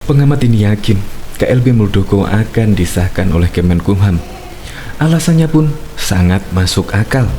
Pengamat ini yakin KLB Muldoko akan disahkan oleh Kemenkumham. Alasannya pun sangat masuk akal.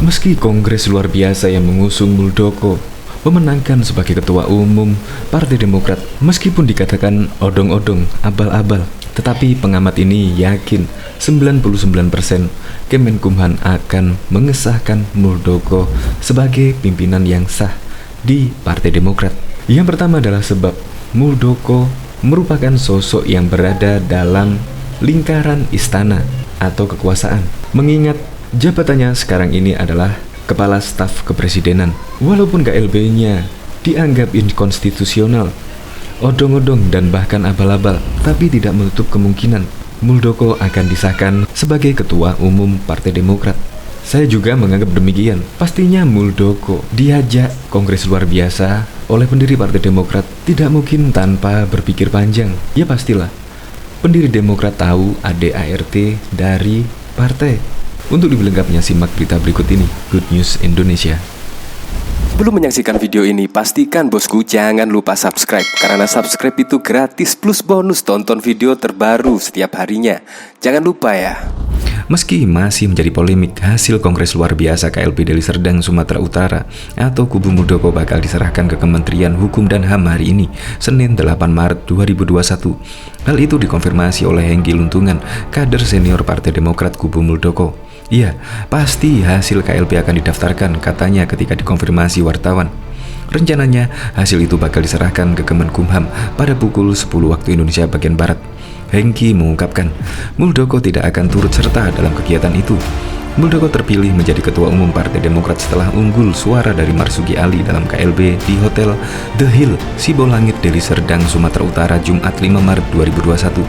Meski Kongres luar biasa yang mengusung Muldoko memenangkan sebagai ketua umum Partai Demokrat, meskipun dikatakan odong-odong, abal-abal, tetapi pengamat ini yakin 99% Kemenkumham akan mengesahkan Muldoko sebagai pimpinan yang sah di Partai Demokrat. Yang pertama adalah sebab Muldoko merupakan sosok yang berada dalam lingkaran istana atau kekuasaan, mengingat jabatannya sekarang ini adalah Kepala Staf Kepresidenan. Walaupun KLB-nya dianggap inkonstitusional, odong-odong dan bahkan abal-abal, tapi tidak menutup kemungkinan Muldoko akan disahkan sebagai Ketua Umum Partai Demokrat. Saya juga menganggap demikian. Pastinya Muldoko diajak Kongres luar biasa oleh pendiri Partai Demokrat tidak mungkin tanpa berpikir panjang. Ya pastilah, pendiri Demokrat tahu ADART dari partai. Untuk lebih lengkapnya simak berita berikut ini. Good News Indonesia. Belum menyaksikan video ini, pastikan bosku jangan lupa subscribe, karena subscribe itu gratis plus bonus tonton video terbaru setiap harinya. Jangan lupa ya. Meski masih menjadi polemik, hasil Kongres luar biasa KLB Deli Serdang Sumatera Utara atau kubu Muldoko bakal diserahkan ke Kementerian Hukum dan HAM hari ini, Senin 8 Maret 2021. Hal itu dikonfirmasi oleh Hengki Luntungan, kader senior Partai Demokrat kubu Muldoko. Iya, pasti hasil KLB akan didaftarkan, katanya ketika dikonfirmasi wartawan. Rencananya, hasil itu bakal diserahkan ke Kemenkumham pada pukul 10 waktu Indonesia bagian Barat. Hengki mengungkapkan, Muldoko tidak akan turut serta dalam kegiatan itu. Muldoko terpilih menjadi Ketua Umum Partai Demokrat setelah unggul suara dari Marzuki Ali dalam KLB di Hotel The Hill, Sibolangit, Deli Serdang, Sumatera Utara, Jumat 5 Maret 2021.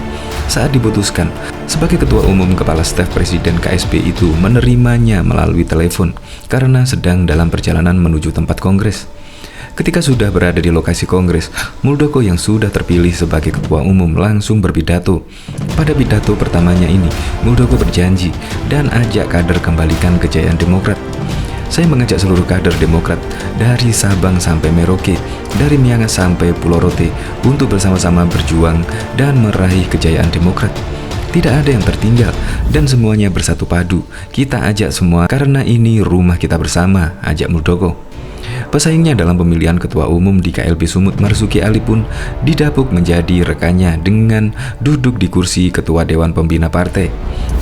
Saat diputuskan, sebagai Ketua Umum, Kepala Staf Presiden KSP itu menerimanya melalui telepon karena sedang dalam perjalanan menuju tempat kongres. Ketika sudah berada di lokasi kongres, Muldoko yang sudah terpilih sebagai Ketua Umum langsung berpidato. Pada pidato pertamanya ini, Muldoko berjanji dan ajak kader kembalikan kejayaan Demokrat. Saya mengajak seluruh kader Demokrat dari Sabang sampai Merauke, dari Miangas sampai Pulau Rote untuk bersama-sama berjuang dan meraih kejayaan Demokrat. Tidak ada yang tertinggal dan semuanya bersatu padu. Kita ajak semua karena ini rumah kita bersama, ajak Muldoko. Pesaingnya dalam pemilihan Ketua Umum di KLB Sumut, Marzuki Ali pun didapuk menjadi rekannya dengan duduk di kursi Ketua Dewan Pembina Partai.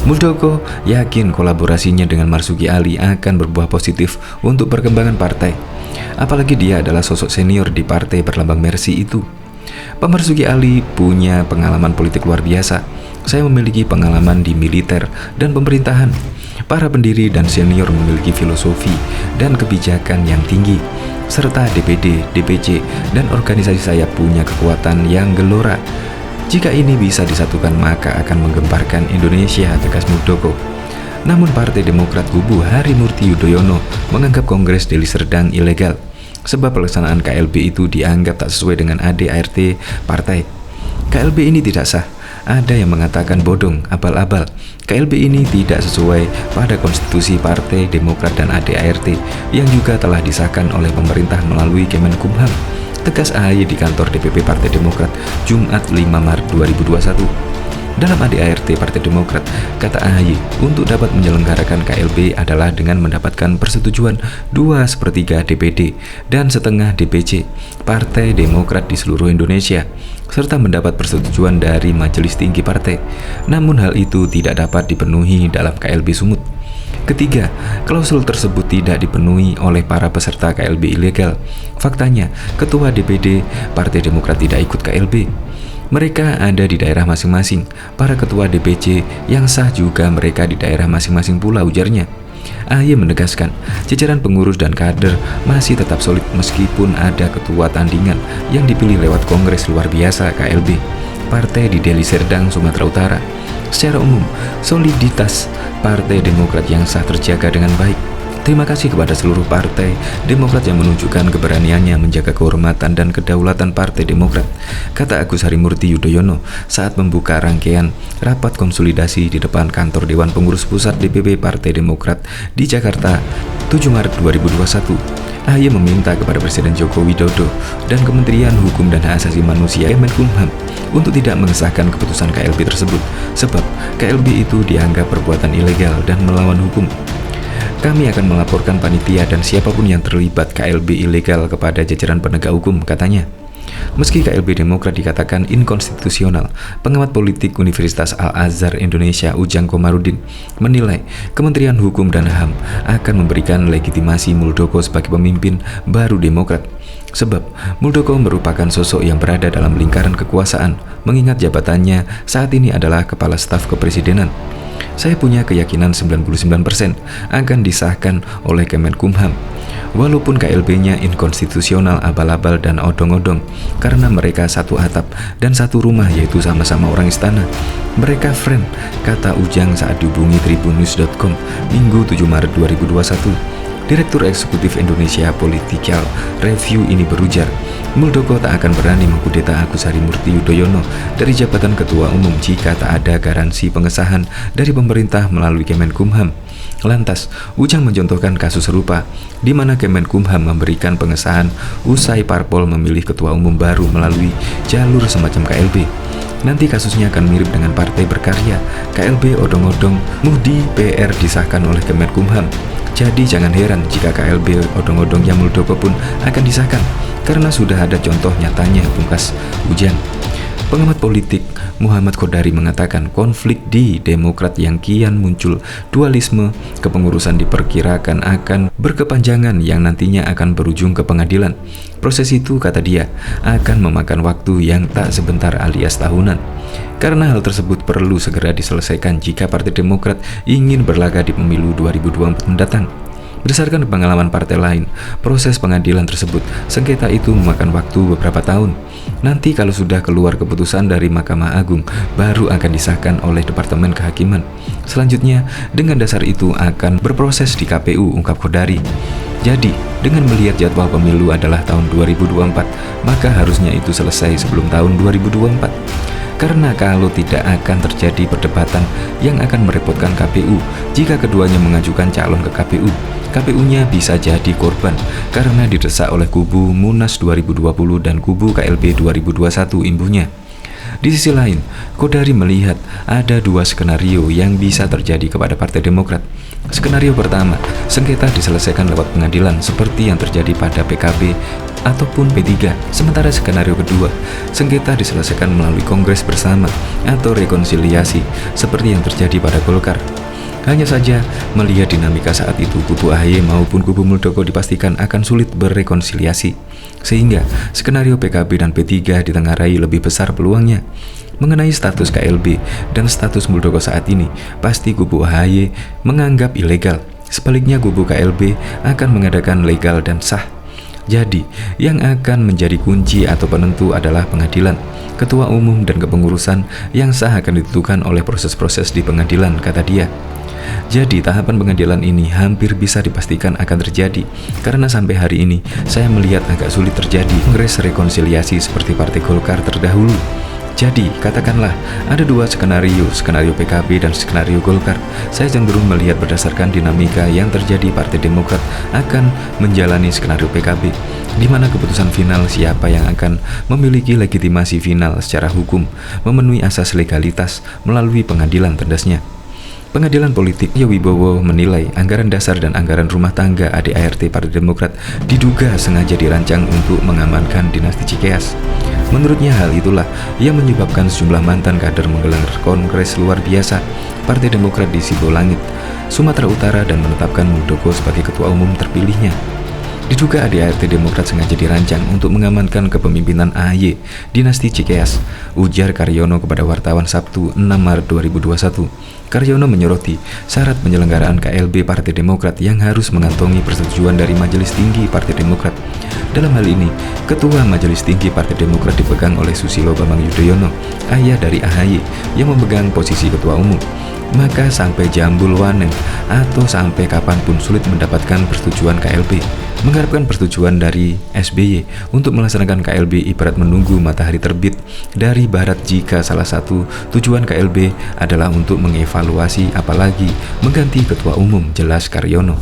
Muldoko yakin kolaborasinya dengan Marzuki Ali akan berbuah positif untuk perkembangan partai. Apalagi dia adalah sosok senior di partai berlambang Mercy itu. Pak Marzuki Ali punya pengalaman politik luar biasa. Saya memiliki pengalaman di militer dan pemerintahan. Para pendiri dan senior memiliki filosofi dan kebijakan yang tinggi, serta DPD, DPC, dan organisasi saya punya kekuatan yang gelora. Jika ini bisa disatukan maka akan menggemparkan Indonesia, tegas Muldoko. Namun Partai Demokrat kubu Harimurti Yudhoyono menganggap Kongres Deli Serdang ilegal, sebab pelaksanaan KLB itu dianggap tak sesuai dengan ADART partai. KLB ini tidak sah. Ada yang mengatakan bodong, abal-abal. KLB ini tidak sesuai pada konstitusi Partai Demokrat dan ADART yang juga telah disahkan oleh pemerintah melalui Kemenkumham, tegas AHY di kantor DPP Partai Demokrat Jumat 5 Maret 2021. Dalam ADART Partai Demokrat, kata AHY, untuk dapat menyelenggarakan KLB adalah dengan mendapatkan persetujuan 2/3 DPD dan setengah DPC Partai Demokrat di seluruh Indonesia, serta mendapat persetujuan dari Majelis Tinggi Partai. Namun hal itu tidak dapat dipenuhi dalam KLB Sumut. Ketiga, klausul tersebut tidak dipenuhi oleh para peserta KLB ilegal. Faktanya, Ketua DPD Partai Demokrat tidak ikut KLB. Mereka ada di daerah masing-masing, para ketua DPC yang sah juga mereka di daerah masing-masing pula, ujarnya. AHY menegaskan, jajaran pengurus dan kader masih tetap solid meskipun ada ketua tandingan yang dipilih lewat Kongres Luar Biasa KLB, partai di Deli Serdang, Sumatera Utara. Secara umum, soliditas Partai Demokrat yang sah terjaga dengan baik. Terima kasih kepada seluruh Partai Demokrat yang menunjukkan keberaniannya menjaga kehormatan dan kedaulatan Partai Demokrat, kata Agus Harimurti Yudhoyono saat membuka rangkaian rapat konsolidasi di depan kantor Dewan Pengurus Pusat DPP Partai Demokrat di Jakarta 7 Maret 2021. AHY meminta kepada Presiden Joko Widodo dan Kementerian Hukum dan Hak Asasi Manusia Kemenkumham untuk tidak mengesahkan keputusan KLB tersebut, sebab KLB itu dianggap perbuatan ilegal dan melawan hukum. Kami akan melaporkan panitia dan siapapun yang terlibat KLB ilegal kepada jajaran penegak hukum, katanya. Meski KLB Demokrat dikatakan inkonstitusional, pengamat politik Universitas Al-Azhar Indonesia Ujang Komarudin menilai Kementerian Hukum dan HAM akan memberikan legitimasi Muldoko sebagai pemimpin baru Demokrat. Sebab Muldoko merupakan sosok yang berada dalam lingkaran kekuasaan, mengingat jabatannya saat ini adalah Kepala Staf Kepresidenan. Saya punya keyakinan 99% akan disahkan oleh Kemenkumham. Walaupun KLB-nya inkonstitusional, abal-abal, dan odong-odong, karena mereka satu atap dan satu rumah, yaitu sama-sama orang istana. Mereka friend, kata Ujang saat dihubungi tribunnews.com Minggu 7 Maret 2021. Direktur Eksekutif Indonesia Political Review ini berujar, Muldoko tak akan berani mengkudeta Agus Harimurti Yudhoyono dari jabatan Ketua Umum jika tak ada garansi pengesahan dari pemerintah melalui Kemenkumham. Lantas, Ujang mencontohkan kasus serupa, di mana Kemenkumham memberikan pengesahan usai parpol memilih Ketua Umum baru melalui jalur semacam KLB. Nanti kasusnya akan mirip dengan Partai Berkarya, KLB odong-odong, Muhdi PR disahkan oleh Kemenkumham. Jadi jangan heran jika KLB odong-odongnya Muldoko pun akan disahkan, karena sudah ada contoh nyatanya, pungkas Ujang. Pengamat politik Muhammad Kodari mengatakan konflik di Demokrat yang kian muncul, dualisme kepengurusan diperkirakan akan berkepanjangan yang nantinya akan berujung ke pengadilan. Proses itu, kata dia, akan memakan waktu yang tak sebentar alias tahunan. Karena hal tersebut perlu segera diselesaikan jika Partai Demokrat ingin berlaga di pemilu 2024 mendatang. Berdasarkan pengalaman partai lain, proses pengadilan tersebut, sengketa itu memakan waktu beberapa tahun. Nanti kalau sudah keluar keputusan dari Mahkamah Agung, baru akan disahkan oleh Departemen Kehakiman. Selanjutnya, dengan dasar itu akan berproses di KPU, ungkap Kodari. Jadi, dengan melihat jadwal pemilu adalah tahun 2024, maka harusnya itu selesai sebelum tahun 2024. Karena kalau tidak akan terjadi perdebatan yang akan merepotkan KPU jika keduanya mengajukan calon ke KPU. KPU-nya bisa jadi korban karena didesak oleh kubu Munas 2020 dan kubu KLB 2021, imbuhnya. Di sisi lain, Kodari melihat ada dua skenario yang bisa terjadi kepada Partai Demokrat. Skenario pertama, sengketa diselesaikan lewat pengadilan seperti yang terjadi pada PKB ataupun P3. Sementara skenario kedua, sengketa diselesaikan melalui kongres bersama atau rekonsiliasi seperti yang terjadi pada Golkar. Hanya saja, melihat dinamika saat itu, kubu AHY maupun kubu Muldoko dipastikan akan sulit berrekonsiliasi. Sehingga, skenario PKB dan P3 ditengarai lebih besar peluangnya. Mengenai status KLB dan status Muldoko saat ini, pasti kubu AHY menganggap ilegal. Sebaliknya, kubu KLB akan mengadakan legal dan sah. Jadi, yang akan menjadi kunci atau penentu adalah pengadilan. Ketua umum dan kepengurusan yang sah akan ditentukan oleh proses-proses di pengadilan, kata dia. Jadi tahapan pengadilan ini hampir bisa dipastikan akan terjadi, karena sampai hari ini saya melihat agak sulit terjadi kongres rekonsiliasi seperti Partai Golkar terdahulu. Jadi katakanlah ada dua skenario PKB dan skenario Golkar. Saya cenderung melihat berdasarkan dinamika yang terjadi, Partai Demokrat akan menjalani skenario PKB, di mana keputusan final siapa yang akan memiliki legitimasi final secara hukum memenuhi asas legalitas melalui pengadilan, tandasnya. Pengadilan Politik Wibowo menilai anggaran dasar dan anggaran rumah tangga ADART Partai Demokrat diduga sengaja dirancang untuk mengamankan dinasti Cikeas. Menurutnya hal itulah yang menyebabkan sejumlah mantan kader menggelar kongres luar biasa Partai Demokrat di Sibolangit, Sumatera Utara dan menetapkan Muldoko sebagai ketua umum terpilihnya. Diduga ADART Demokrat sengaja dirancang untuk mengamankan kepemimpinan AHY, dinasti Cikeas, ujar Karyono kepada wartawan Sabtu 6 Maret 2021. Karyono menyoroti syarat penyelenggaraan KLB Partai Demokrat yang harus mengantongi persetujuan dari Majelis Tinggi Partai Demokrat. Dalam hal ini, Ketua Majelis Tinggi Partai Demokrat dipegang oleh Susilo Bambang Yudhoyono, ayah dari AHY, yang memegang posisi Ketua Umum. Maka sampai jambul wanen atau sampai kapanpun sulit mendapatkan persetujuan KLB. Mengharapkan persetujuan dari SBY untuk melaksanakan KLB ibarat menunggu matahari terbit dari barat jika salah satu tujuan KLB adalah untuk mengevaluasi apalagi mengganti ketua umum, jelas Karyono.